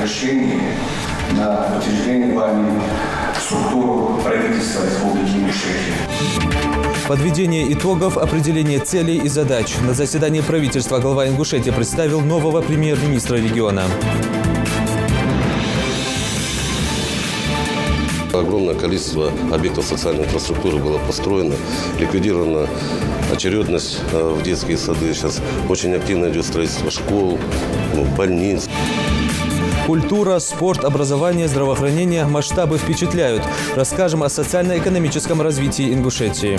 решении на утверждение вами структуру правительства Республики Ингушетия. Подведение итогов, определение целей и задач. На заседании правительства глава Ингушетии представил нового премьер-министра региона. Огромное количество объектов социальной инфраструктуры было построено, ликвидирована очередность в детские сады. Сейчас очень активно идет строительство школ, больниц. Культура, спорт, образование, здравоохранение – масштабы впечатляют. Расскажем о социально-экономическом развитии Ингушетии.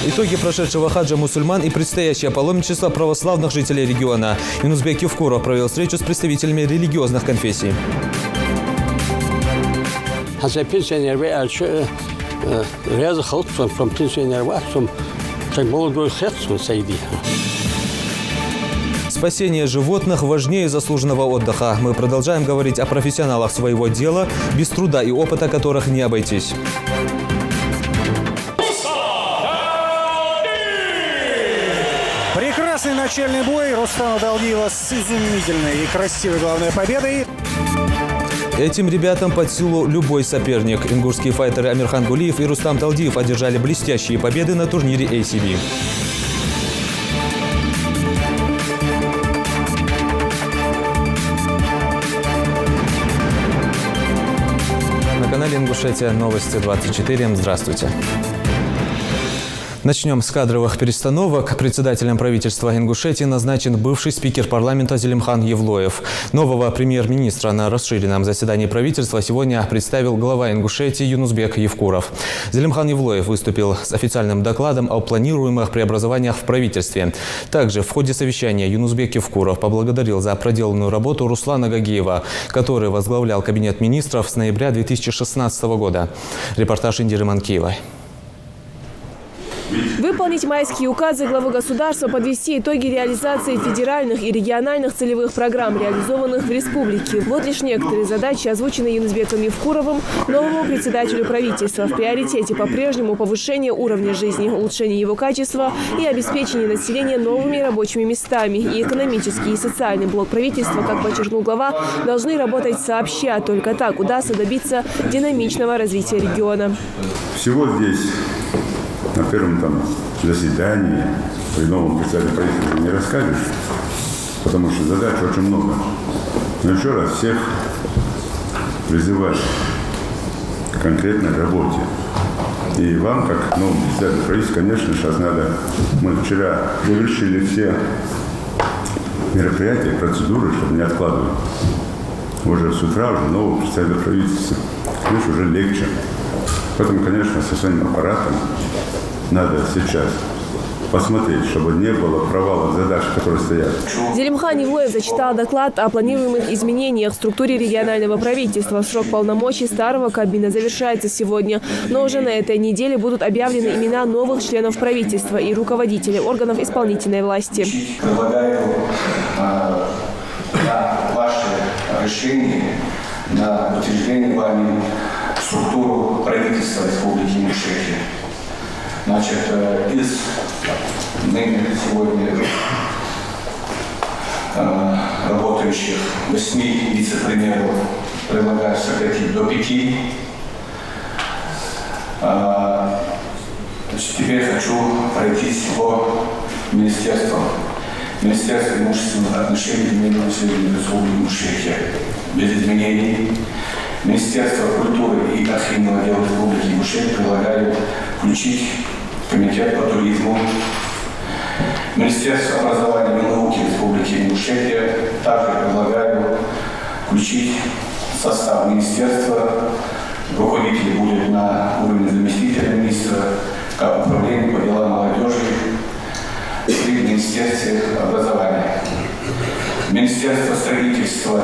Итоги прошедшего хаджа мусульман и предстоящее паломничество православных жителей региона. Юнузбек Евкуров провел встречу с представителями религиозных конфессий. Спасение животных важнее заслуженного отдыха. Мы продолжаем говорить о профессионалах своего дела, без труда и опыта которых не обойтись. Прекрасный начальный бой Рустама Талдиева с изумительной и красивой главной победой. Этим ребятам под силу любой соперник. Ингушские файтеры Амирхан Гулиев и Рустам Талдиев одержали блестящие победы на турнире ACB. На канале Ингушетия Новости 24. Здравствуйте. Начнем с кадровых перестановок. Председателем правительства Ингушетии назначен бывший спикер парламента Зелимхан Евлоев. Нового премьер-министра на расширенном заседании правительства сегодня представил глава Ингушетии Юнузбек Евкуров. Зелимхан Евлоев выступил с официальным докладом о планируемых преобразованиях в правительстве. Также в ходе совещания Юнузбек Евкуров поблагодарил за проделанную работу Руслана Гагиева, который возглавлял кабинет министров с ноября 2016 года. Репортаж Индиры Манкиевой. Выполнить майские указы главы государства, подвести итоги реализации федеральных и региональных целевых программ, реализованных в республике. Вот лишь некоторые задачи, озвученные Юнузбеком Евкуровым, новому председателю правительства. В приоритете по-прежнему повышение уровня жизни, улучшение его качества и обеспечение населения новыми рабочими местами. И экономический и социальный блок правительства, как подчеркнул глава, должны работать сообща. Только так удастся добиться динамичного развития региона. Всего здесь на первом заседании при новом председателе правительства не расскажешь, потому что задач очень много. Но еще раз всех призываю к конкретной работе. И вам, как новому председателю правительства, конечно, сейчас надо... Мы вчера завершили все мероприятия, процедуры, чтобы не откладывать. Уже с утра уже нового председателя правительства. Конечно, уже легче. Поэтому, конечно, со своим аппаратом надо сейчас посмотреть, чтобы не было провалов задач, которые стоят. Зелимхан Евлоев зачитал доклад о планируемых изменениях в структуре регионального правительства. Срок полномочий старого Кабмина завершается сегодня. Но уже на этой неделе будут объявлены имена новых членов правительства и руководителей органов исполнительной власти. Предлагаю ваше решение на утверждение вами структуру правительства Республики Ингушетия. Значит, из ныне сегодня работающих 8 вице-премьеров предлагаю сократить до 5. Теперь хочу пройтись по министерствам. Министерство имущественных отношений и земельного населения Республики Ингушетия без изменений. Министерство культуры и архивного отдела Республики Ингушетия предлагаю включить комитет по туризму. Министерство образования и науки Республики Ингушетия также предлагаю включить в состав министерства. Руководитель будет на уровне заместителя министра, как управление по делам молодежи при Министерстве образования. Министерство строительства,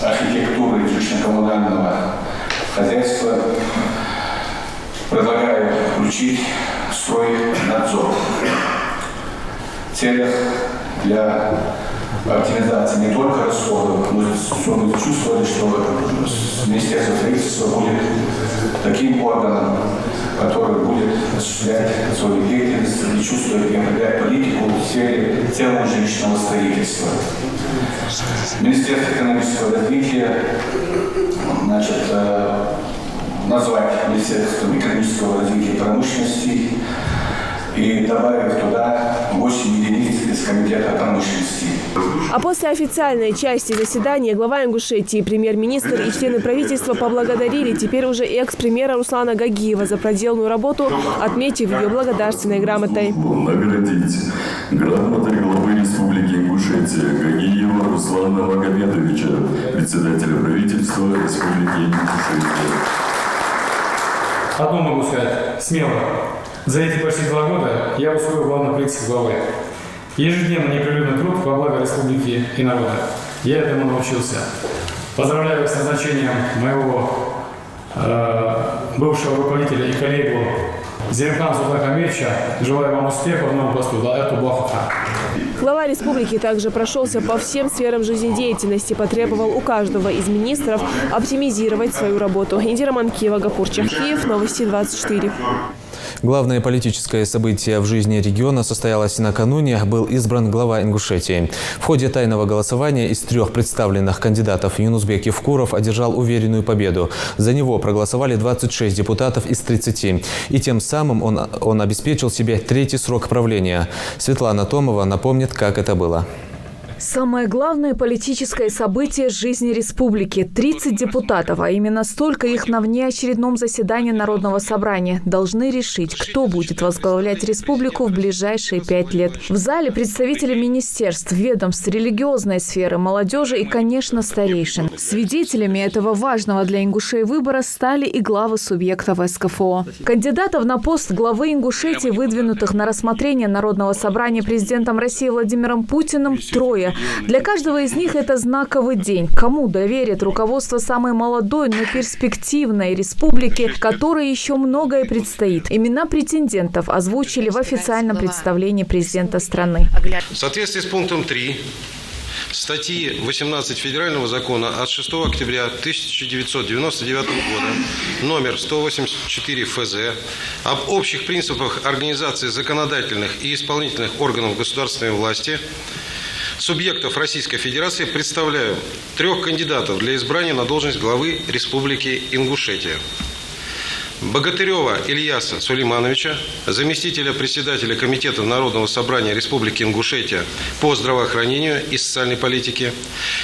архитектуры и жилищно-коммунального хозяйства предлагаю включить стройнадзор в целях для оптимизации не только расходов, но чтобы мы чувствовали, что Министерство строительства будет таким органом, который будет осуществлять свою деятельность и чувствовать и определять политику в сфере целого жилищного строительства. Министерство экономического развития, назвать Министерством экономического развития и промышленности и добавить туда 8 единиц из Комитета промышленности. А после официальной части заседания глава Ингушетии, премьер-министр и члены правительства поблагодарили теперь уже экс-премьера Руслана Гагиева за проделанную работу, отметив ее благодарственной грамотой. Наградить грамотой главы Республики Ингушетия Гагиева Руслана Магомедовича, председателя правительства Республики Ингушетия. Одно могу сказать, смело. За эти почти 2 года я усвоил главный принцип главы. Ежедневно непрерывный труд во благо республики и народа. Я этому научился. Поздравляю с назначением моего бывшего руководителя и коллегу Зелимхана Султанхамедовича. Желаю вам успеха в новом посту. Глава республики также прошелся по всем сферам жизнедеятельности, потребовал у каждого из министров оптимизировать свою работу. Индира Манкиева, Гафур Чахиев, Новости 24. Главное политическое событие в жизни региона состоялось накануне. Был избран глава Ингушетии. В ходе тайного голосования из 3 представленных кандидатов Юнусбек Евкуров одержал уверенную победу. За него проголосовали 26 депутатов из 30. И тем самым он обеспечил себе 3-й срок правления. Светлана Томова напомнит, как это было. Самое главное политическое событие жизни республики – 30 депутатов, а именно столько их на внеочередном заседании Народного собрания, должны решить, кто будет возглавлять республику в ближайшие 5 лет. В зале представители министерств, ведомств, религиозной сферы, молодежи и, конечно, старейшин. Свидетелями этого важного для ингушей выбора стали и главы субъектов СКФО. Кандидатов на пост главы Ингушетии, выдвинутых на рассмотрение Народного собрания президентом России Владимиром Путиным, 3. Для каждого из них это знаковый день. Кому доверит руководство самой молодой, но перспективной республики, которой еще многое предстоит. Имена претендентов озвучили в официальном представлении президента страны. В соответствии с пунктом 3 статьи 18 Федерального закона от 6 октября 1999 года, номер 184 ФЗ, об общих принципах организации законодательных и исполнительных органов государственной власти, субъектов Российской Федерации представляю 3 кандидатов для избрания на должность главы Республики Ингушетия. Богатырева Ильяса Сулеймановича, заместителя председателя Комитета Народного собрания Республики Ингушетия по здравоохранению и социальной политике,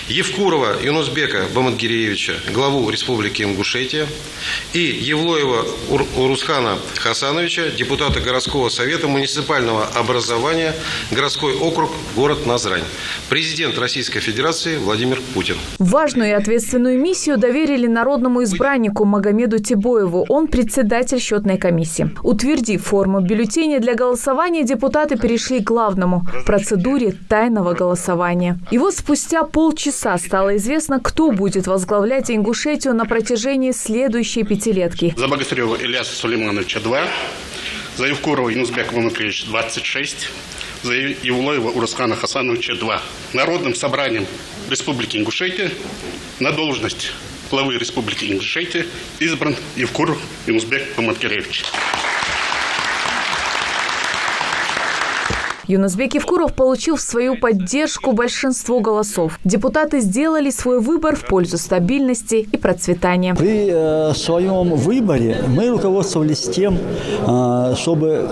Евкурова Юнусбека Бамангиреевича, главу Республики Ингушетия, и Евлоева Урусхана Хасановича, депутата городского совета муниципального образования, городской округ, город Назрань. Президент Российской Федерации Владимир Путин. Важную и ответственную миссию доверили народному избраннику Магомеду Тибоеву. Он председатель счетной комиссии. Утвердив форму бюллетеня для голосования, депутаты перешли к главному – процедуре тайного голосования. И вот спустя полчаса стало известно, кто будет возглавлять Ингушетию на протяжении следующей пятилетки. За Богатырева Ильяса Сулеймановича 2, за Евкурова Юнусбека Бамангиреевича 26, за Евлоева Урусхана Хасановича 2. Народным собранием Республики Ингушетия на должность главы Республики Ингушетия избран Евкуров Юнусбек Бамангиреевич. Юнусбек Евкуров получил в свою поддержку большинство голосов. Депутаты сделали свой выбор в пользу стабильности и процветания. При своем выборе мы руководствовались тем, чтобы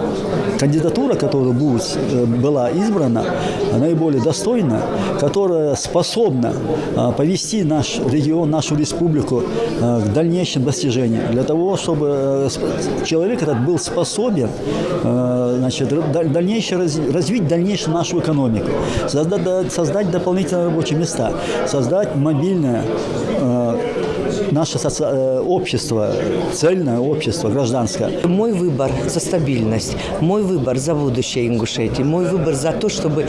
кандидатура, которая была избрана, наиболее достойна, которая способна повести наш регион, нашу республику к дальнейшим достижениям. Для того, чтобы человек этот был способен развить дальнейшую нашу экономику, создать дополнительные рабочие места, создать мобильное наше общество, цельное общество, гражданское. Мой выбор за стабильность, мой выбор за будущее Ингушетии, мой выбор за то, чтобы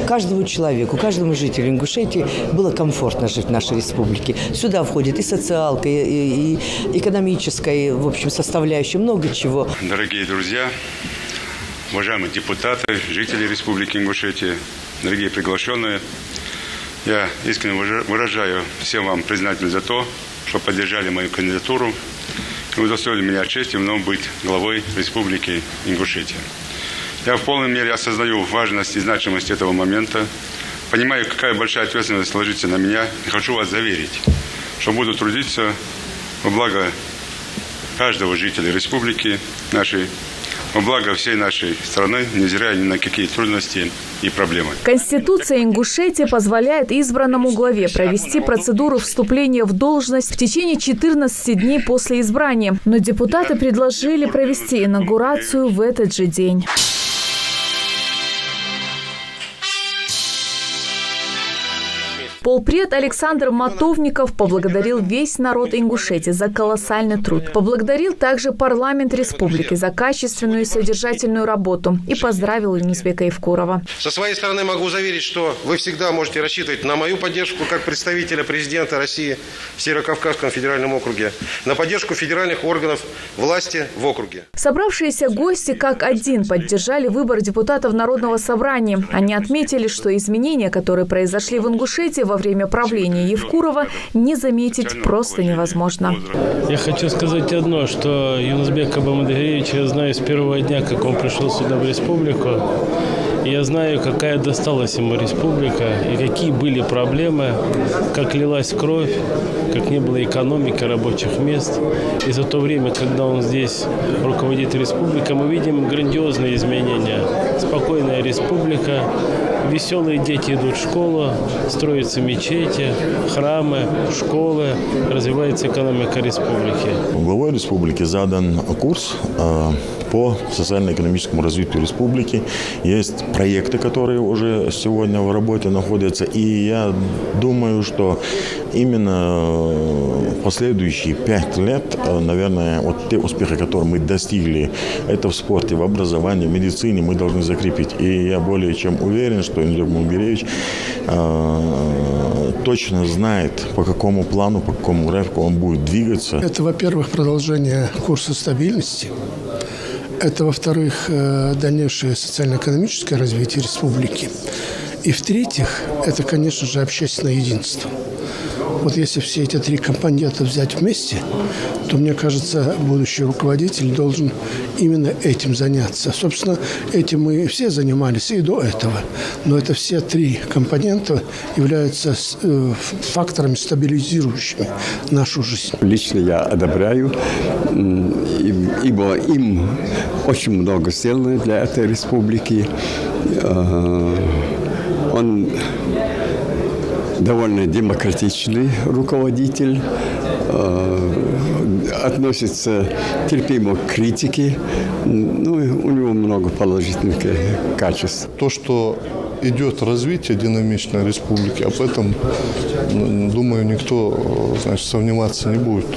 каждому человеку, каждому жителю Ингушетии было комфортно жить в нашей республике. Сюда входит и социалка, и экономическая, в общем, составляющая, много чего. Дорогие друзья, уважаемые депутаты, жители Республики Ингушетия, дорогие приглашенные, Я искренне выражаю всем вам признательность за то, что поддержали мою кандидатуру и удостоили меня чести вновь быть главой Республики Ингушетия. Я в полной мере осознаю важность и значимость этого момента, понимаю, какая большая ответственность ложится на меня, и хочу вас заверить, что буду трудиться во благо каждого жителя республики нашей, во благо всей нашей страны, невзирая ни на какие трудности и проблемы. Конституция Ингушетии позволяет избранному главе провести процедуру вступления в должность в течение 14 дней после избрания. Но депутаты предложили провести инаугурацию в этот же день. Полпред Александр Матовников поблагодарил весь народ Ингушетии за колоссальный труд. Поблагодарил также парламент республики за качественную и содержательную работу и поздравил Юнусбека Евкурова. Со своей стороны могу заверить, что вы всегда можете рассчитывать на мою поддержку как представителя президента России в Северо-Кавказском федеральном округе, на поддержку федеральных органов власти в округе. Собравшиеся гости как один поддержали выбор депутатов Народного собрания. Они отметили, что изменения, которые произошли в Ингушетии во время правления Евкурова, не заметить просто невозможно. Я хочу сказать одно, что Юнусбека Бамадагиевича я знаю с первого дня, как он пришел сюда в республику. Я знаю, какая досталась ему республика и какие были проблемы, как лилась кровь, как не было экономики, рабочих мест. И за то время, когда он здесь руководит республикой, мы видим грандиозные изменения. Спокойная республика, веселые дети идут в школу, строятся мечети, храмы, школы, развивается экономика республики. Главой республики задан курс по социально-экономическому развитию республики. Есть проекты, которые уже сегодня в работе находятся. И я думаю, что именно последующие 5 лет, наверное, вот те успехи, которые мы достигли, это в спорте, в образовании, в медицине, мы должны закрепить. И я более чем уверен, что Юнусбек Бамадагиевич точно знает, по какому плану, по какому графику он будет двигаться. Это, во-первых, продолжение курса стабильности. Это, во-вторых, дальнейшее социально-экономическое развитие республики. И, в-третьих, это, конечно же, общественное единство. Вот если все эти 3 компонента взять вместе, то, мне кажется, будущий руководитель должен именно этим заняться. Собственно, этим мы все занимались и до этого. Но это все 3 компонента являются факторами, стабилизирующими нашу жизнь. Лично я одобряю, ибо им очень много сделано для этой республики. Он довольно демократичный руководитель, относится терпимо к критике, ну, у него много положительных качеств. То, что идет развитие динамичной республики, об этом, думаю, никто, сомневаться не будет.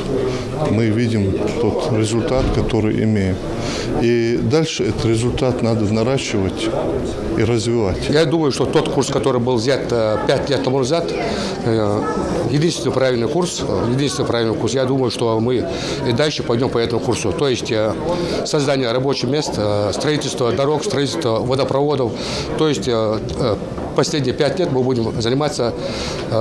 Мы видим тот результат, который имеем. И дальше этот результат надо наращивать и развивать. Я думаю, что тот курс, который был взят 5 лет тому назад, единственный правильный курс. Я думаю, что мы и дальше пойдем по этому курсу. То есть создание рабочих мест, строительство дорог, строительство водопроводов. То есть последние 5 лет мы будем заниматься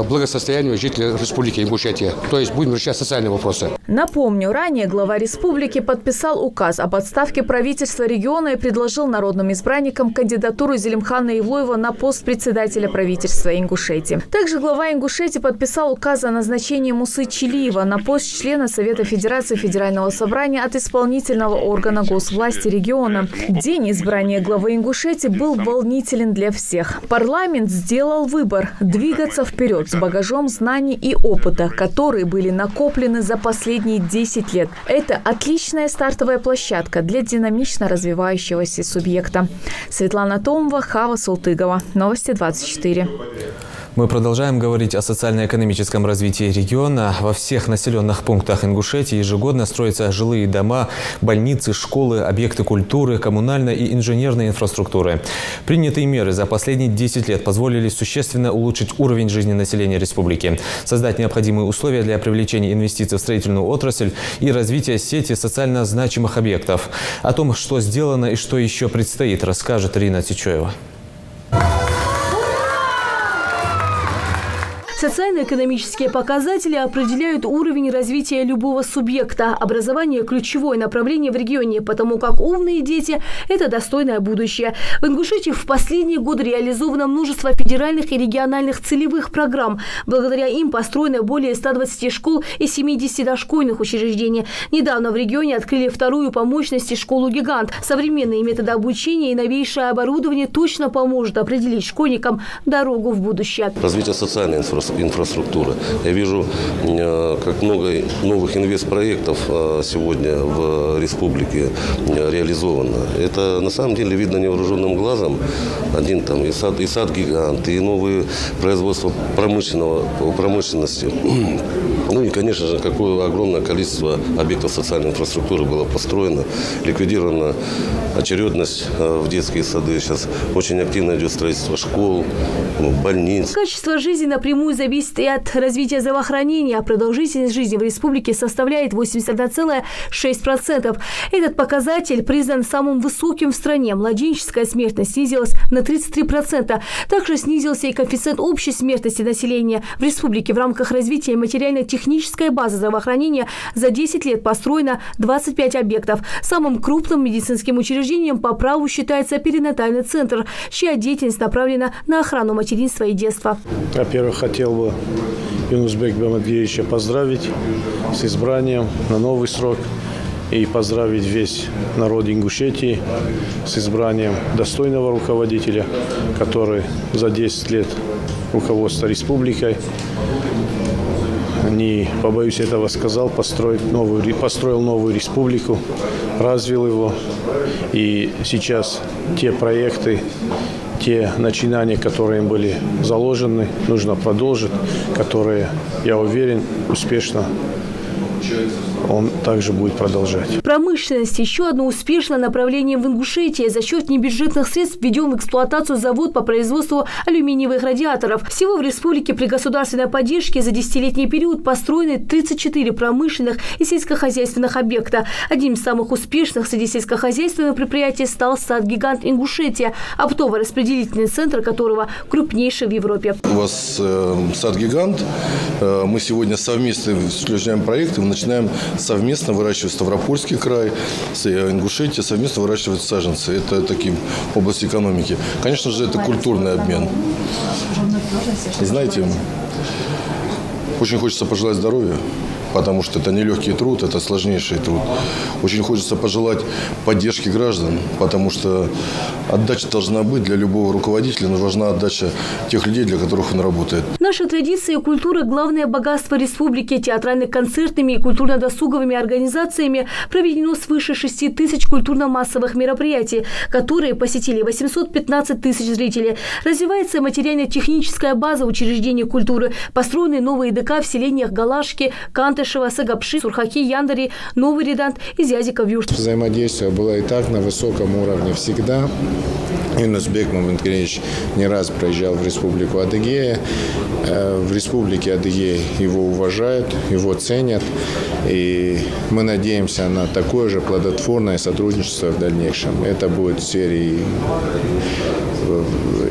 благосостоянием жителей Республики Ингушетия. То есть будем решать социальные вопросы. Напомню, ранее глава республики подписал указ об отставке правительства региона и предложил народным избранникам кандидатуру Зелимхана Евлоева на пост председателя правительства Ингушетии. Также глава Ингушетии подписал указ о назначении Мусы Чилиева на пост члена Совета Федерации Федерального собрания от исполнительного органа госвласти региона. День избрания главы Ингушетии был волнителен для всех. Парламент сделал выбор – двигаться вперед с багажом знаний и опыта, которые были накоплены за последние 10 лет. Это отличная стартовая площадка для динамично развивающегося субъекта. Светлана Томова, Хава Султыгова. Новости 24. Мы продолжаем говорить о социально-экономическом развитии региона. Во всех населенных пунктах Ингушетии ежегодно строятся жилые дома, больницы, школы, объекты культуры, коммунальной и инженерной инфраструктуры. Принятые меры за последние 10 лет позволили существенно улучшить уровень жизни населения республики, создать необходимые условия для привлечения инвестиций в строительную отрасль и развития сети социально значимых объектов. О том, что сделано и что еще предстоит, расскажет Ирина Тичоева. Социально-экономические показатели определяют уровень развития любого субъекта. Образование – ключевое направление в регионе, потому как умные дети – это достойное будущее. В Ингушетии в последние годы реализовано множество федеральных и региональных целевых программ. Благодаря им построено более 120 школ и 70 дошкольных учреждений. Недавно в регионе открыли вторую по мощности школу-гигант. Современные методы обучения и новейшее оборудование точно поможет определить школьникам дорогу в будущее. Развитие социальной инфраструктуры. Я вижу, как много новых инвестпроектов сегодня в республике реализовано. Это на самом деле видно невооруженным глазом. Один там и сад-гигант, и новые производства промышленности. Ну и, конечно же, какое огромное количество объектов социальной инфраструктуры было построено, ликвидирована очередность в детские сады. Сейчас очень активно идет строительство школ, больниц. Качество жизни напрямую зависит и от развития здравоохранения. А продолжительность жизни в республике составляет 81,6%. Этот показатель признан самым высоким в стране. Младенческая смертность снизилась на 33%. Также снизился и коэффициент общей смертности населения. В республике в рамках развития материально-технической базы здравоохранения за 10 лет построено 25 объектов. Самым крупным медицинским учреждением по праву считается перинатальный центр, чья деятельность направлена на охрану материнства и детства. Во-первых, хотел бы Юнусбека Бамадгеевича поздравить с избранием на новый срок и поздравить весь народ Ингушетии с избранием достойного руководителя, который за 10 лет руководства республикой, не побоюсь этого сказал, построил новую республику, развил его. И сейчас те проекты, те начинания, которые им были заложены, нужно продолжить, которые, я уверен, успешно он также будет продолжать. Промышленность – еще одно успешное направление в Ингушетии. За счет небюджетных средств введен в эксплуатацию завод по производству алюминиевых радиаторов. Всего в республике при государственной поддержке за 10-летний период построены 34 промышленных и сельскохозяйственных объекта. Одним из самых успешных среди сельскохозяйственных предприятий стал сад-гигант Ингушетия, оптово-распределительный центр которого крупнейший в Европе. У вас сад-гигант. Мы сегодня совместно включаем проекты, мы начинаем совместно выращивать Ставропольский край, Ингушетия, совместно выращивать саженцы. Это такие области экономики. Конечно же, это культурный обмен. И знаете, очень хочется пожелать здоровья, потому что это нелегкий труд, это сложнейший труд. Очень хочется пожелать поддержки граждан, потому что отдача должна быть для любого руководителя, но важна отдача тех людей, для которых он работает. Наши традиции и культура – главное богатство республики. Театрально-концертными и культурно-досуговыми организациями проведено свыше 6 тысяч культурно-массовых мероприятий, которые посетили 815 тысяч зрителей. Развивается материально-техническая база учреждений культуры, построены новые ДК в селениях Галашки, Кантышева, Сагапши, Сурхаки, Яндари, Новый Редант и Зязиков-Юрт. Взаимодействие было и так на высоком уровне всегда. Юнусбек Мамадгеевич не раз проезжал в республику Адыгея. В республике Адыгея его уважают, его ценят. И мы надеемся на такое же плодотворное сотрудничество в дальнейшем. Это будет в сфере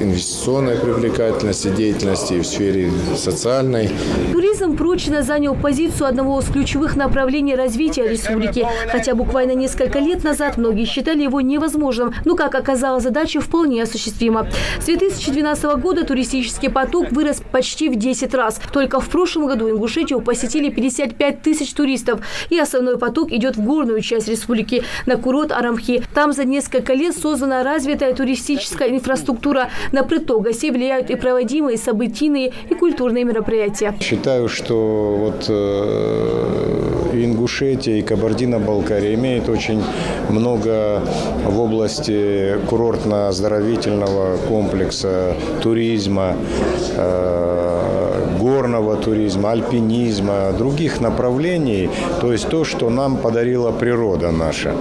инвестиционной привлекательности, деятельности, в сфере социальной. Туризм прочно занял позицию одного из ключевых направлений развития республики. Хотя буквально несколько лет назад многие считали его невозможным. Но, как оказалось, задача вполне осуществима. С 2012 года туристический поток вырос почти в 10 раз. Только в прошлом году Ингушетию посетили 55 тысяч туристов. И основной поток идет в горную часть республики, на курорт Арамхи. Там за несколько лет создана развитая туристическая инфраструктура. На приток гостей влияют и проводимые событийные и культурные мероприятия. Считаю, что вот Ингушетия и Кабардино-Балкария имеют очень много в области курортно-оздоровительного комплекса, туризма, горного туризма, альпинизма, других направлений, то есть то, что нам подарила природа наша.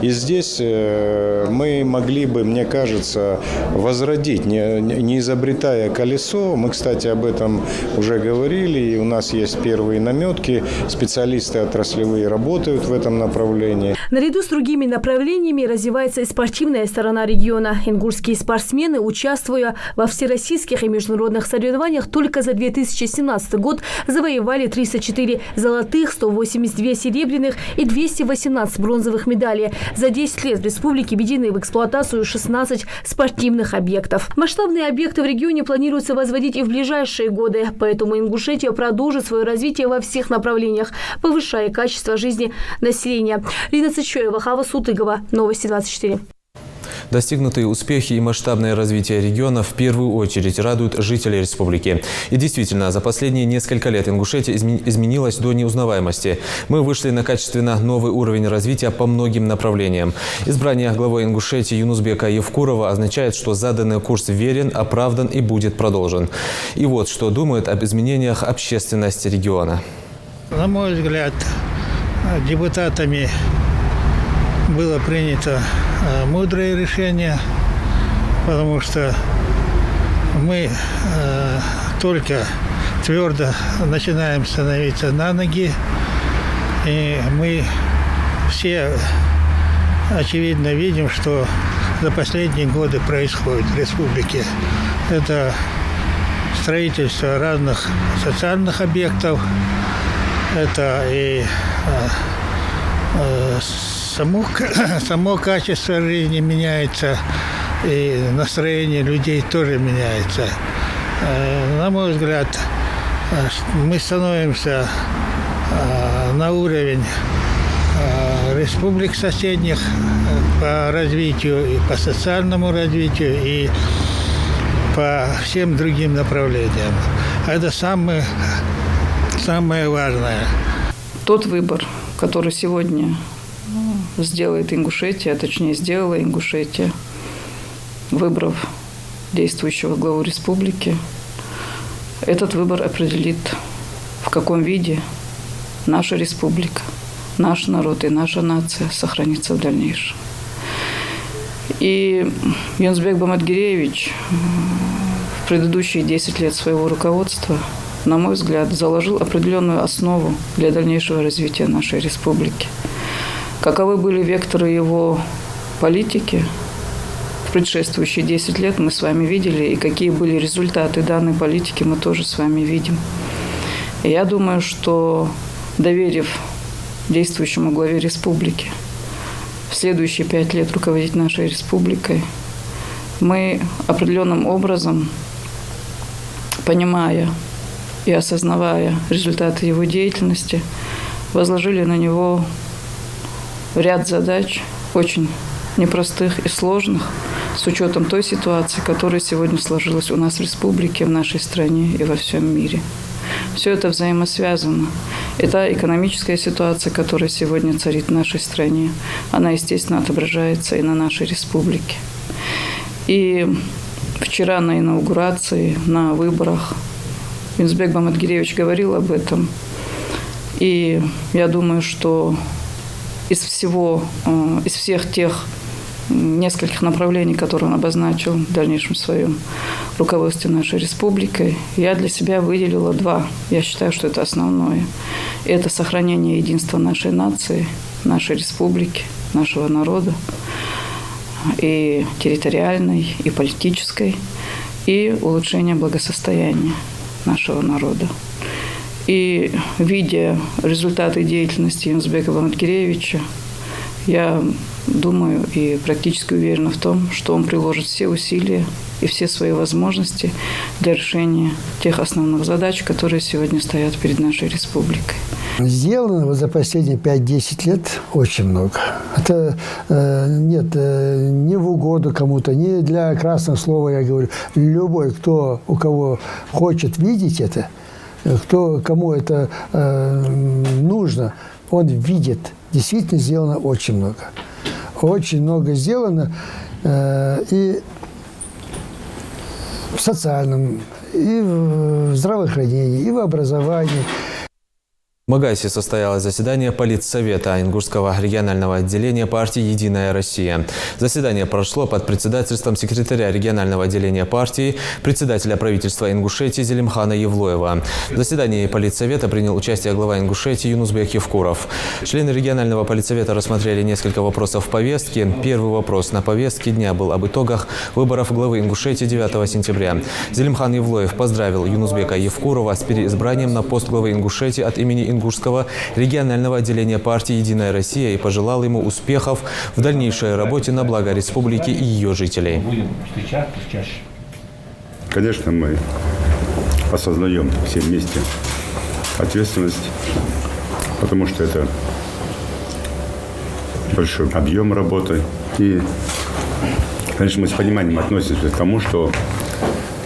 И здесь мы могли бы, мне кажется, возродить, не изобретая колесо. Мы, кстати, об этом уже говорили, и у нас есть первые наметки, специалисты отраслевые работают в этом направлении. Наряду с другими направлениями развивается и спортивная сторона региона. Ингушские спортсмены, участвуя во всероссийских и международных соревнованиях, только за 2017 2018 год завоевали 304 золотых, 182 серебряных и 218 бронзовых медалей. За 10 лет в республике введены в эксплуатацию 16 спортивных объектов. Масштабные объекты в регионе планируется возводить и в ближайшие годы, поэтому Ингушетия продолжит свое развитие во всех направлениях, повышая качество жизни населения. Лина Цычоева, Хава Сутыгова, Новости 24. Достигнутые успехи и масштабное развитие региона в первую очередь радуют жителей республики. И действительно, за последние несколько лет Ингушетия изменилась до неузнаваемости. Мы вышли на качественно новый уровень развития по многим направлениям. Избрание главой Ингушетии Юнузбека Евкурова означает, что заданный курс верен, оправдан и будет продолжен. И вот что думает об изменениях общественность региона. На мой взгляд, депутатами было принято мудрое решение, потому что мы только твердо начинаем становиться на ноги, и мы все очевидно видим, что за последние годы происходит в республике. Это строительство разных социальных объектов, это и само качество жизни меняется, и настроение людей тоже меняется. На мой взгляд, мы становимся на уровень республик соседних по развитию, и по социальному развитию, и по всем другим направлениям. Это самое важное. Тот выбор, который сегодня сделает Ингушетия, а точнее сделала Ингушетия, выбрав действующего главу республики, этот выбор определит, в каком виде наша республика, наш народ и наша нация сохранится в дальнейшем. И Юнузбек Баматгиреевич в предыдущие 10 лет своего руководства, на мой взгляд, заложил определенную основу для дальнейшего развития нашей республики. Каковы были векторы его политики в предшествующие 10 лет, мы с вами видели, и какие были результаты данной политики, мы тоже с вами видим. И я думаю, что, доверив действующему главе республики в следующие 5 лет руководить нашей республикой, мы определенным образом, понимая и осознавая результаты его деятельности, возложили на него ряд задач, очень непростых и сложных, с учетом той ситуации, которая сегодня сложилась у нас в республике, в нашей стране и во всем мире. Все это взаимосвязано. Это экономическая ситуация, которая сегодня царит в нашей стране. Она, естественно, отображается и на нашей республике. И вчера на инаугурации, на выборах Юнузбек Баматгиреевич говорил об этом. И я думаю, что из всех тех нескольких направлений, которые он обозначил в дальнейшем своем руководстве нашей республикой, я для себя выделила 2. Я считаю, что это основное. Это сохранение единства нашей нации, нашей республики, нашего народа, и территориальной, и политической, и улучшение благосостояния нашего народа. И видя результаты деятельности Юнузбека Баматгиреевича, я думаю и практически уверена в том, что он приложит все усилия и все свои возможности для решения тех основных задач, которые сегодня стоят перед нашей республикой. Сделано за последние 5-10 лет очень много. Это нет, не в угоду кому-то, не для красного слова, я говорю. Любой, у кого хочет видеть это, кому это нужно, он видит. Действительно сделано очень много. Очень много сделано и в социальном, и в здравоохранении, и в образовании. В Магасе состоялось заседание Политсовета Ингушского регионального отделения партии «Единая Россия». Заседание прошло под председательством секретаря регионального отделения партии, председателя правительства Ингушетии Зелимхана Евлоева. В заседании Политсовета принял участие глава Ингушетии Юнусбек Евкуров. Члены регионального Политсовета рассмотрели несколько вопросов в повестке. Первый вопрос на повестке дня был об итогах выборов главы Ингушетии 9 сентября. Зелимхан Евлоев поздравил Юнусбека Евкурова с переизбранием на пост главы Ингушетии от имени Ингушского регионального отделения партии «Единая Россия» и пожелал ему успехов в дальнейшей работе на благо республики и ее жителей. Конечно, мы осознаем все вместе ответственность, потому что это большой объем работы. И, конечно, мы с пониманием относимся к тому, что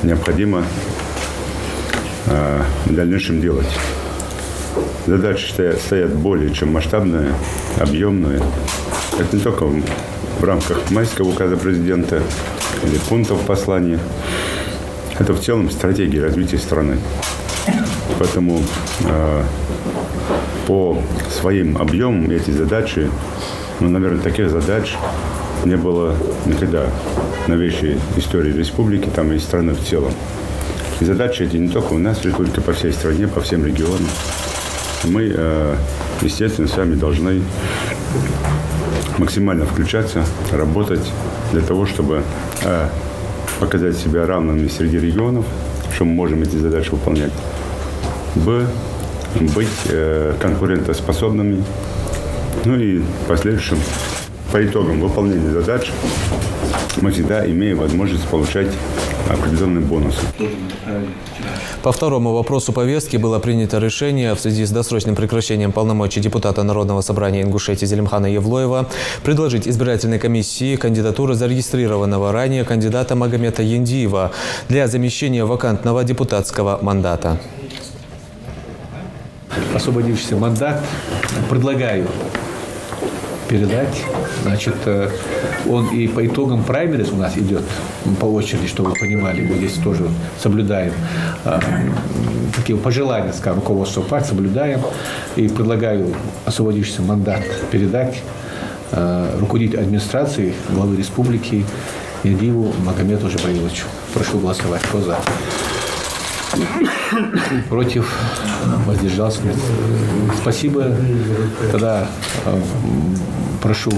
необходимо в дальнейшем делать. Задачи стоят более чем масштабные, объемные. Это не только в рамках майского указа президента или пунктов послания. Это в целом стратегия развития страны. Поэтому по своим объемам эти задачи, наверное, таких задач не было никогда в новейшей истории республики, там и страны в целом. И задачи эти не только у нас в республике, по всей стране, по всем регионам. Мы, естественно, с вами должны максимально включаться, работать для того, чтобы показать себя равными среди регионов, что мы можем эти задачи выполнять, быть конкурентоспособными, и в последующем, по итогам выполнения задач, мы всегда имеем возможность получать определенные бонусы. По второму вопросу повестки было принято решение в связи с досрочным прекращением полномочий депутата Народного собрания Ингушетии Зелимхана Евлоева предложить избирательной комиссии кандидатуру зарегистрированного ранее кандидата Магомета Яндиева для замещения вакантного депутатского мандата. Освободившийся мандат предлагаю передать. Значит, он и по итогам праймериз у нас идет по очереди, чтобы вы понимали, мы здесь тоже соблюдаем такие пожелания, скажем, руководства партии, соблюдаем. И предлагаю освободившийся мандат передать руководителю администрации главы республики Яндиеву Магомету Жабраиловичу. Прошу голосовать. Кто за? Против? Воздержался? Спасибо. Тогда прошу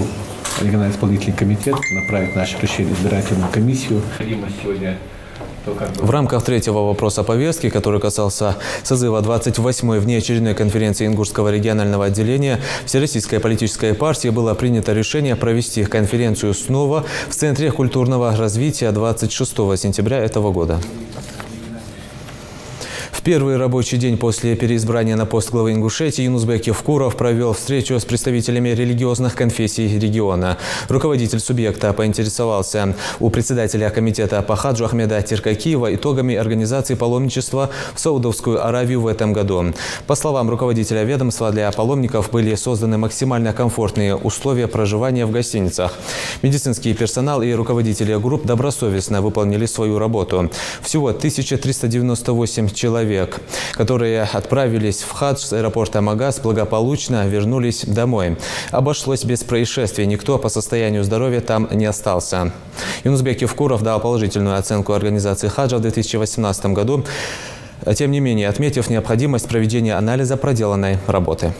региональный исполнительный комитет направить наше решение в избирательную комиссию. В рамках третьего вопроса повестки, который касался созыва 28-й внеочередной конференции Ингушского регионального отделения Всероссийской политической партии, было принято решение провести конференцию снова в Центре культурного развития 26 сентября этого года. В первый рабочий день после переизбрания на пост главы Ингушетии Юнусбек Евкуров провел встречу с представителями религиозных конфессий региона. Руководитель субъекта поинтересовался у председателя комитета по хаджу Ахмеда Теркакиева итогами организации паломничества в Саудовскую Аравию в этом году. По словам руководителя ведомства, для паломников были созданы максимально комфортные условия проживания в гостиницах. Медицинский персонал и руководители групп добросовестно выполнили свою работу. Всего 1398 человек, которые отправились в хадж с аэропорта Магас, благополучно вернулись домой. Обошлось без происшествий, никто по состоянию здоровья там не остался. Юнусбек Евкуров дал положительную оценку организации хаджа в 2018 году, тем не менее отметив необходимость проведения анализа проделанной работы.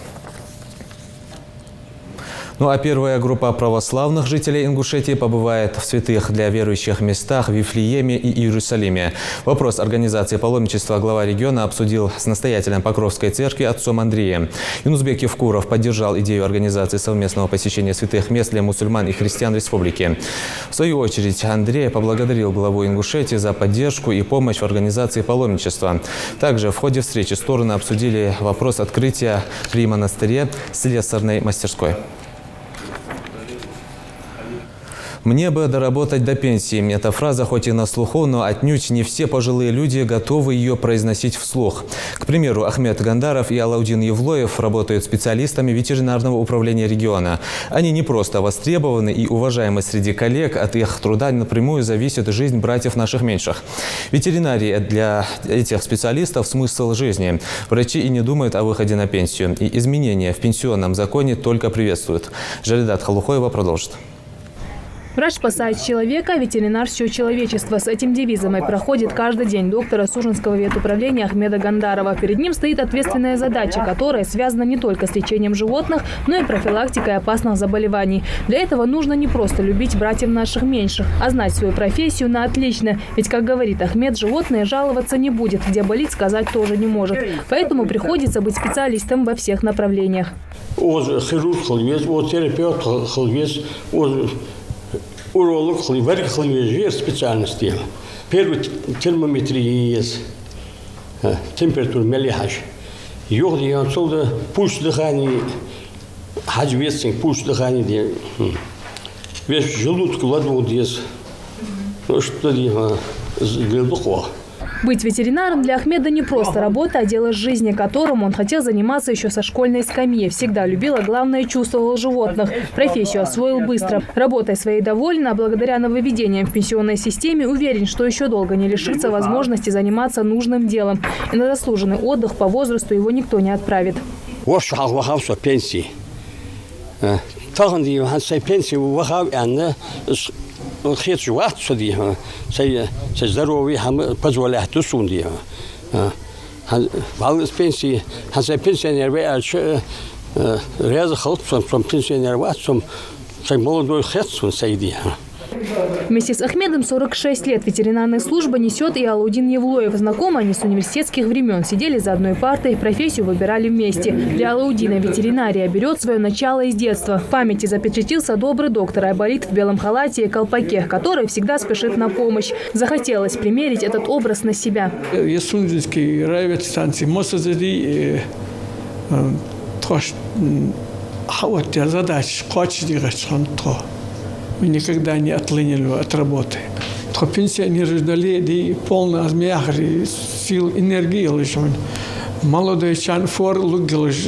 А первая группа православных жителей Ингушетии побывает в святых для верующих местах в Вифлееме и Иерусалиме. Вопрос организации паломничества глава региона обсудил с настоятелем Покровской церкви отцом Андреем. Юнусбек Евкуров поддержал идею организации совместного посещения святых мест для мусульман и христиан республики. В свою очередь Андрей поблагодарил главу Ингушетии за поддержку и помощь в организации паломничества. Также в ходе встречи стороны обсудили вопрос открытия при монастыре слесарной мастерской. «Мне бы доработать до пенсии». Эта фраза хоть и на слуху, но отнюдь не все пожилые люди готовы ее произносить вслух. К примеру, Ахмед Гандаров и Алаудин Евлоев работают специалистами ветеринарного управления региона. Они не просто востребованы и уважаемы среди коллег, от их труда напрямую зависит жизнь братьев наших меньших. Ветеринария для этих специалистов – смысл жизни. Врачи и не думают о выходе на пенсию. И изменения в пенсионном законе только приветствуют. Жаридат Халухоева продолжит. Врач спасает человека, ветеринар – все человечество. С этим девизом и проходит каждый день доктора Сужинского ветуправления Ахмеда Гандарова. Перед ним стоит ответственная задача, которая связана не только с лечением животных, но и профилактикой опасных заболеваний. Для этого нужно не просто любить братьев наших меньших, а знать свою профессию на отлично. Ведь, как говорит Ахмед, животное жаловаться не будет, где болит, сказать тоже не может. Поэтому приходится быть специалистом во всех направлениях. Уролог, специальности. Первый термометрия есть, температура мелихаш. Йоги я отсюда пульс дыхания, хаджвестинг пульс дыхания. Весь желудок ладут есть. Ну что делать? Глубоко. Быть ветеринаром для Ахмеда не просто работа, а дело жизни, которым он хотел заниматься еще со школьной скамьи. Всегда любил, а главное, чувствовал животных. Профессию освоил быстро. Работой своей доволен, а благодаря нововведениям в пенсионной системе уверен, что еще долго не лишится возможности заниматься нужным делом. И на заслуженный отдых по возрасту его никто не отправит. Пенсии. Здоровье позволяет усунуть. Вал из пенсии, пенсионер, реза хлопцом, пенсионер, молодой хлопцом сойди. Вместе с Ахмедом 46 лет ветеринарной службы несет и Алаудин Евлоев. Знакомы они с университетских времен. Сидели за одной партой, профессию выбирали вместе. Для Алаудина ветеринария берет свое начало из детства. В памяти запечатлился добрый доктор Айболит в белом халате и колпаке, который всегда спешит на помощь. Захотелось примерить этот образ на себя. Мы никогда не отлынили от работы. То пенсионеры ждали полный размер, сил, энергии лишь. Молодой чанфор лугилыш.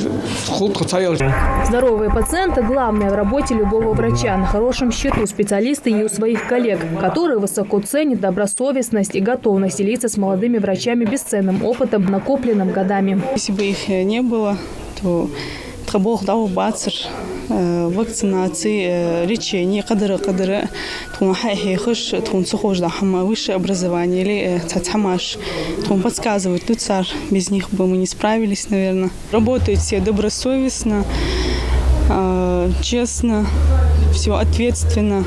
Здоровые пациенты – главное в работе любого врача. На хорошем счету специалисты и у своих коллег, которые высоко ценят добросовестность и готовность делиться с молодыми врачами бесценным опытом, накопленным годами. Если бы их не было, то Бог дал бацер, вакцинации, лечение, кадры, хеш, сухож да высшее образование или цацамаш, подсказывают, тут царь, без них бы мы не справились, наверное. Работают все добросовестно, честно, все ответственно.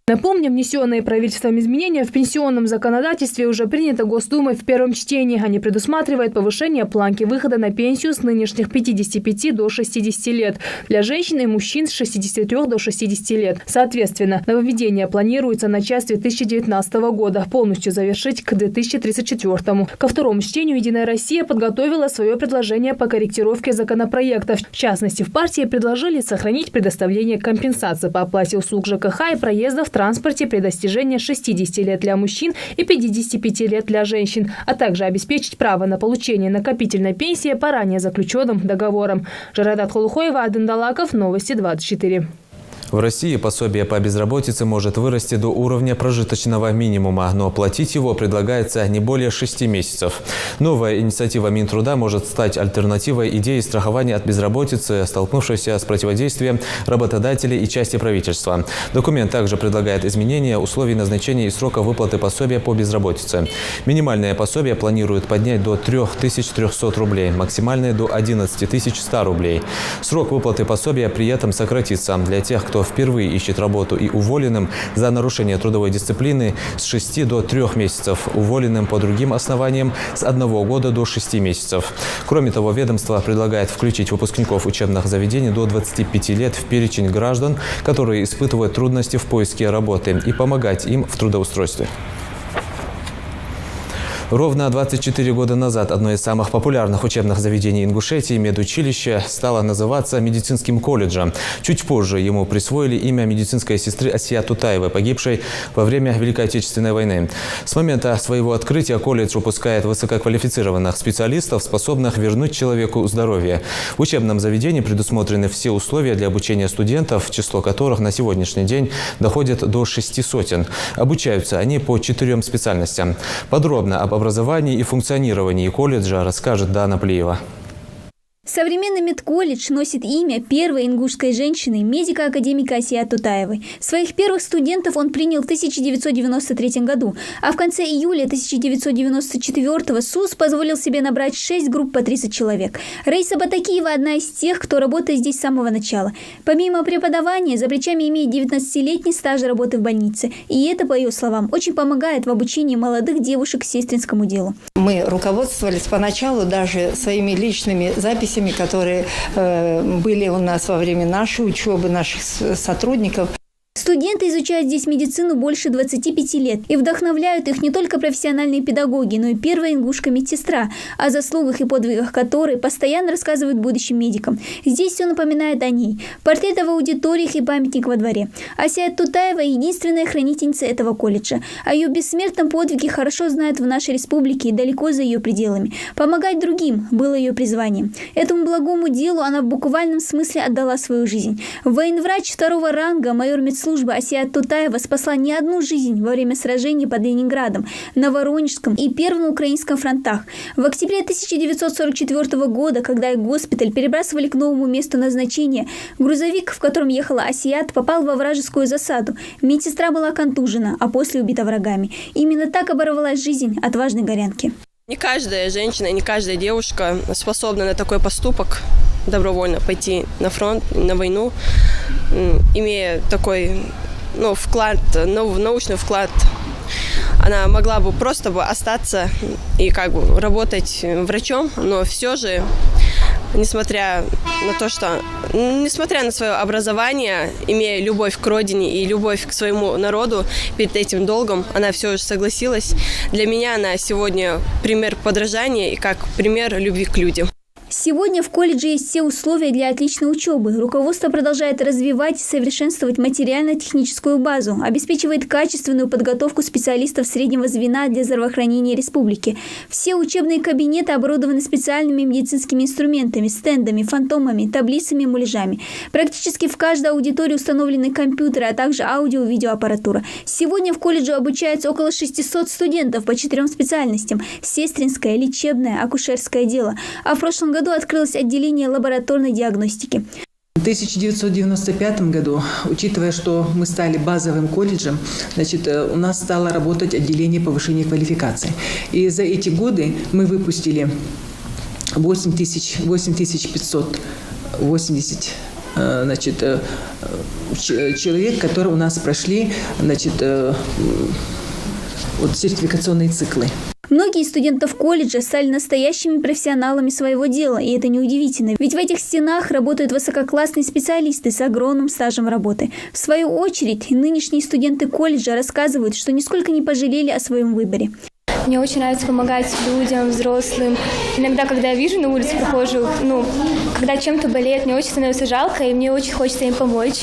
Напомним, внесенные правительством изменения в пенсионном законодательстве уже принято Госдумой в первом чтении. Они предусматривают повышение планки выхода на пенсию с нынешних 55 до 60 лет. Для женщин и мужчин с 63 до 60 лет. Соответственно, нововведение планируется начать с 2019 года, полностью завершить к 2034. Ко второму чтению «Единая Россия» подготовила свое предложение по корректировке законопроектов. В частности, в партии предложили сохранить предоставление компенсации по оплате услуг ЖКХ и проездов в транспорте при достижении 60 лет для мужчин и 55 лет для женщин, а также обеспечить право на получение накопительной пенсии по ранее заключенным договорам. Жаридат Халухоева, Аден Далаков, Новости 24. В России пособие по безработице может вырасти до уровня прожиточного минимума, но платить его предлагается не более 6 месяцев. Новая инициатива Минтруда может стать альтернативой идее страхования от безработицы, столкнувшейся с противодействием работодателей и части правительства. Документ также предлагает изменения условий назначения и срока выплаты пособия по безработице. Минимальное пособие планируют поднять до 3300 рублей, максимальное до 11100 рублей. Срок выплаты пособия при этом сократится. Для тех, кто впервые ищет работу и уволенным за нарушение трудовой дисциплины с 6 до 3 месяцев, уволенным по другим основаниям с 1 года до 6 месяцев. Кроме того, ведомство предлагает включить выпускников учебных заведений до 25 лет в перечень граждан, которые испытывают трудности в поиске работы, и помогать им в трудоустройстве. Ровно 24 года назад одно из самых популярных учебных заведений Ингушетии, медучилище, стало называться медицинским колледжем. Чуть позже ему присвоили имя медицинской сестры Асия Тутаевой, погибшей во время Великой Отечественной войны. С момента своего открытия колледж выпускает высококвалифицированных специалистов, способных вернуть человеку здоровье. В учебном заведении предусмотрены все условия для обучения студентов, число которых на сегодняшний день доходит до 600. Обучаются они по 4 специальностям. Подробно об образовании и функционировании колледжа расскажет Дана Плиева. Современный медколледж носит имя первой ингушской женщины, медика-академика Асия Тутаевой. Своих первых студентов он принял в 1993 году, а в конце июля 1994 СУЗ позволил себе набрать 6 групп по 30 человек. Раиса Батакиева – одна из тех, кто работает здесь с самого начала. Помимо преподавания, за плечами имеет 19-летний стаж работы в больнице. И это, по ее словам, очень помогает в обучении молодых девушек к сестринскому делу. Мы руководствовались поначалу даже своими личными записями, которые были у нас во время нашей учебы, наших сотрудников. Студенты изучают здесь медицину больше 25 лет, и вдохновляют их не только профессиональные педагоги, но и первая ингушка-медсестра, о заслугах и подвигах которой постоянно рассказывают будущим медикам. Здесь все напоминает о ней. Портреты в аудиториях и памятник во дворе. Асия Тутаева – единственная хранительница этого колледжа. О ее бессмертном подвиге хорошо знают в нашей республике и далеко за ее пределами. Помогать другим было ее призванием. Этому благому делу она в буквальном смысле отдала свою жизнь. Военврач 2-го ранга, майор медслужбы Асия Тутаева спасла не одну жизнь во время сражений под Ленинградом, на Воронежском и Первом Украинском фронтах. В октябре 1944 года, когда их госпиталь перебрасывали к новому месту назначения, грузовик, в котором ехала Асият, попал во вражескую засаду. Медсестра была контужена, а после убита врагами. Именно так оборвалась жизнь отважной горянки. Не каждая женщина, не каждая девушка способна на такой поступок, добровольно пойти на фронт, на войну, имея такой вклад, научный вклад. Она могла бы просто остаться и работать врачом, но все же, несмотря на свое образование, имея любовь к родине и любовь к своему народу, перед этим долгом, она все же согласилась. Для меня она сегодня пример подражания и как пример любви к людям. Сегодня в колледже есть все условия для отличной учебы. Руководство продолжает развивать и совершенствовать материально-техническую базу, обеспечивает качественную подготовку специалистов среднего звена для здравоохранения республики. Все учебные кабинеты оборудованы специальными медицинскими инструментами, стендами, фантомами, таблицами и муляжами. Практически в каждой аудитории установлены компьютеры, а также аудио- и видеоаппаратура. Сегодня в колледже обучается около 600 студентов по 4 специальностям – сестринское, лечебное, акушерское дело. А в прошлом году открылось отделение лабораторной диагностики. В 1995 году, учитывая, что мы стали базовым колледжем, у нас стало работать отделение повышения квалификации. И за эти годы мы выпустили 8580 человек, которые у нас прошли сертификационные циклы. Многие из студентов колледжа стали настоящими профессионалами своего дела, и это неудивительно, ведь в этих стенах работают высококлассные специалисты с огромным стажем работы. В свою очередь, нынешние студенты колледжа рассказывают, что нисколько не пожалели о своем выборе. Мне очень нравится помогать людям, взрослым. Иногда, когда я вижу на улице прохожих, когда чем-то болеет, мне очень становится жалко, и мне очень хочется им помочь.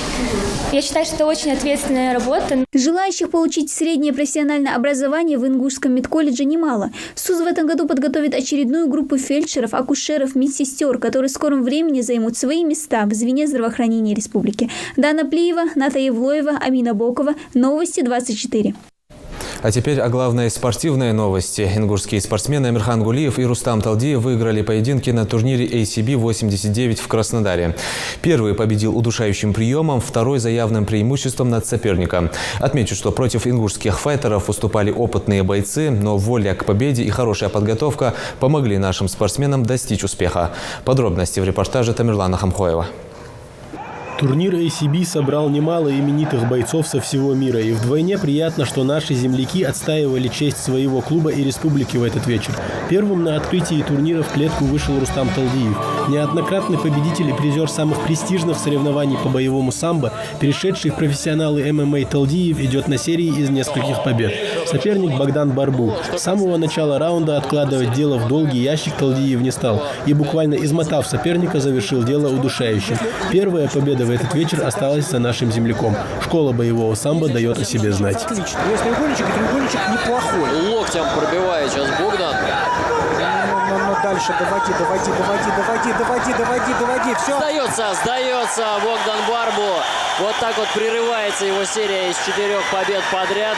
Я считаю, что это очень ответственная работа. Желающих получить среднее профессиональное образование в Ингушском медколледже немало. СУЗ в этом году подготовит очередную группу фельдшеров, акушеров, медсестер, которые в скором времени займут свои места в звене здравоохранения республики. Дана Плиева, Ната Евлоева, Амина Бокова. Новости 24. А теперь о главной спортивной новости. Ингушские спортсмены Амирхан Гулиев и Рустам Талдиев выиграли поединки на турнире ACB-89 в Краснодаре. Первый победил удушающим приемом, второй – за явным преимуществом над соперником. Отмечу, что против ингушских файтеров выступали опытные бойцы, но воля к победе и хорошая подготовка помогли нашим спортсменам достичь успеха. Подробности в репортаже Тамерлана Хамхоева. Турнир ACB собрал немало именитых бойцов со всего мира, и вдвойне приятно, что наши земляки отстаивали честь своего клуба и республики в этот вечер. Первым на открытии турнира в клетку вышел Рустам Талдиев. Неоднократный победитель и призер самых престижных соревнований по боевому самбо, перешедший в профессионалы ММА Талдиев, идет на серии из нескольких побед. соперник Богдан Барбу. С самого начала раунда откладывать дело в долгий ящик Талдиев не стал и, буквально измотав соперника, завершил дело удушающим. Первая победа в этот вечер осталась за нашим земляком. Школа боевого самбо дает о себе знать. Отлично. Есть треугольничек, и треугольничек неплохой. Локтем пробивает сейчас Богдан. Но дальше доводи. Все. Сдается Богдан Барбу. Вот так вот прерывается его серия из 4 побед подряд.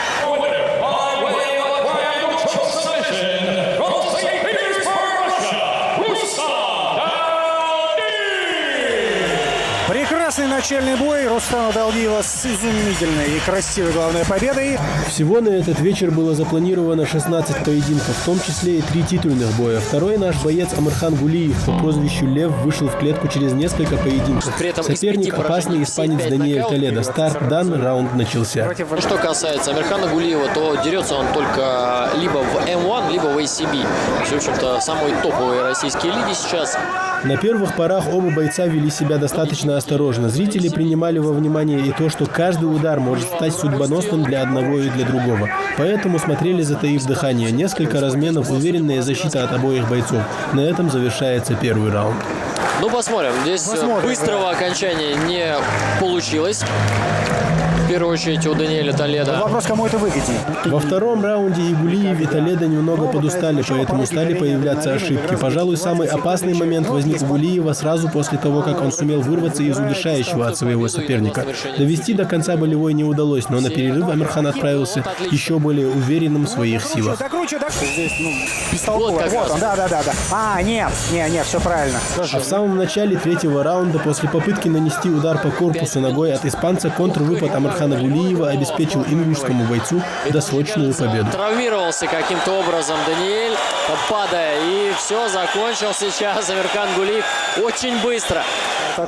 Прекрасный начальный бой Рустама Далдиева с изумительной и красивой главной победой. Всего на этот вечер было запланировано 16 поединков, в том числе и 3 титульных боя. Второй наш боец Амирхан Гулиев по прозвищу Лев вышел в клетку через несколько поединков. Соперник опасный испанец Даниэль Толедо. Старт дан, раунд начался. Что касается Амирхана Гулиева, то дерется он только либо в М1, либо в ACB. В общем-то, самые топовые российские лиги сейчас. На первых порах оба бойца вели себя достаточно осторожно. Зрители принимали во внимание и то, что каждый удар может стать судьбоносным для одного и для другого. Поэтому смотрели, затаив дыхание. Несколько разменов, уверенная защита от обоих бойцов. На этом завершается первый раунд. Ну, посмотрим. Здесь быстрого окончания не получилось. В первую очередь у Даниэля Толедо. Вопрос, кому это выгоднее. Во втором раунде и Гулиев, и Толедо немного подустали, поэтому стали появляться ошибки. Пожалуй, самый опасный момент возник у Гулиева сразу после того, как он сумел вырваться из удушающего от своего соперника. Довести до конца болевой не удалось, но на перерыв Амирхан отправился еще более уверенным в своих силах. Здесь, бестолково. Вот он, да. Нет, все правильно. А в самом начале третьего раунда, после попытки нанести удар по корпусу ногой от испанца, контрвыпад Амирхана Гулиева обеспечил ингушскому бойцу досрочную победу. Травмировался каким-то образом Даниэль, падая, и все, закончил сейчас Амирхан Гулиев очень быстро.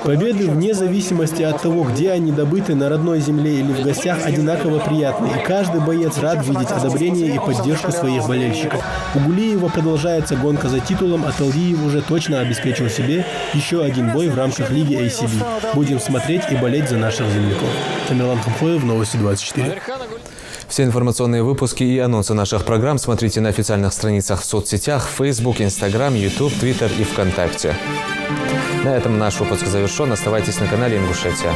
Победы, вне зависимости от того, где они добыты, на родной земле или в гостях, одинаково приятны. И каждый боец рад видеть одобрение и поддержку своих болельщиков. У Гулиева продолжается гонка за титулом, а Талдиев уже точно обеспечил себе еще один бой в рамках лиги ACB. Будем смотреть и болеть за наших земляков. Тамерлан Хамхоев, Новости 24. Все информационные выпуски и анонсы наших программ смотрите на официальных страницах в соцсетях Facebook, Instagram, YouTube, Twitter и ВКонтакте. На этом наш выпуск завершен. Оставайтесь на канале Ингушетия.